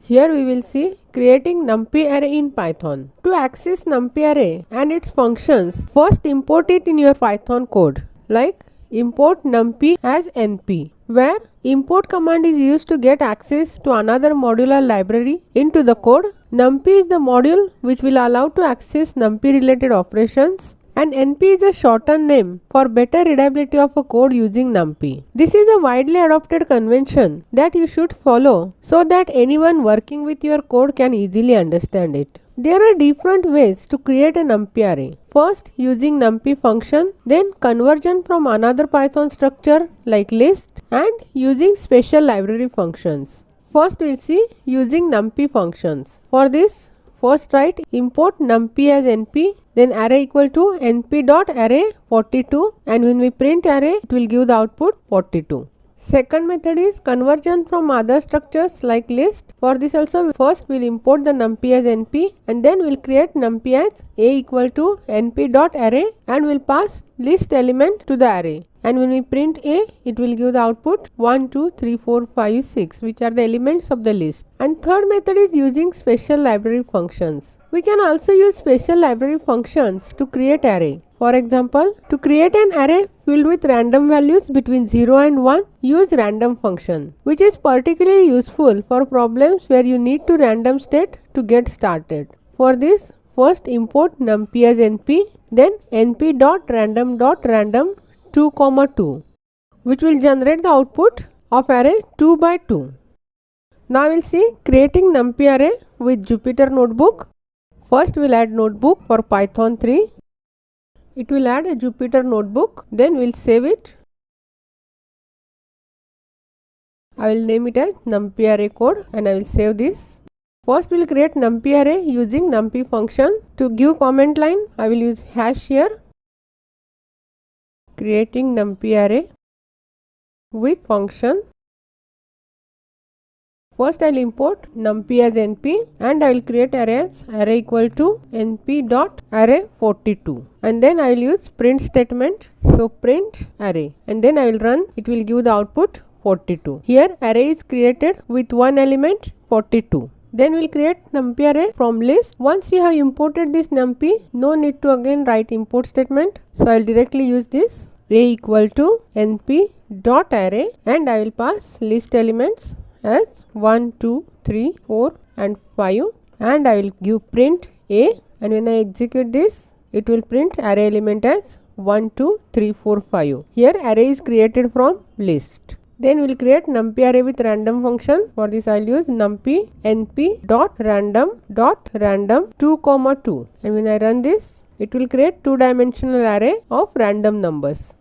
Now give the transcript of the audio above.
Here we will see creating NumPy array in Python. To access NumPy array and its functions, first import it in your Python code, like import NumPy as NP, where import command is used to get access to another modular library into the code. NumPy is the module which will allow to access NumPy related operations, and NP is a shortened name for better readability of a code using NumPy. This is a widely adopted convention that you should follow so that anyone working with your code can easily understand it. There are different ways to create a NumPy array. First, using NumPy function, then conversion from another Python structure like list, and using special library functions. First, we'll see using NumPy functions. For this, first write import NumPy as NP, then array equal to np.array 42, and when we print array it will give the output 42. Second method is conversion from other structures like list. For this also first we'll import the NumPy as NP, and then we'll create NumPy as a equal to np.array, and we'll pass list element to the array. And when we print a, it will give the output 1, 2, 3, 4, 5, 6, which are the elements of the list. And third method is using special library functions. We can also use special library functions to create array. For example, to create an array filled with random values between 0 and 1, use random function, which is particularly useful for problems where you need to random state to get started. For this, first import NumPy as NP, then np.random.random 2, 2, which will generate the output of array 2 by 2. Now we'll see creating NumPy array with Jupyter Notebook. First we'll add notebook for Python 3. It will add a Jupyter Notebook, then we'll save it. I will name it as NumPy array code, and I will save this. First we'll create NumPy array using NumPy function. To give comment line, I will use hash here. Creating NumPy array with function. First I will import NumPy as NP, and I will create array as array equal to np.array 42, and then I will use print statement. So print array, and then I will run. It will give the output 42. Here array is created with one element 42. Then we will create NumPy array from list. Once we have imported this NumPy, no need to again write import statement. So I will directly use this a equal to np.array, and I will pass list elements as 1, 2, 3, 4 and 5, and I will give print a, and when I execute this, it will print array element as 1, 2, 3, 4, 5. Here array is created from list. Then we will create NumPy array with random function. For this I will use NumPy np.random.random 2, 2, and when I run this, it will create two-dimensional array of random numbers.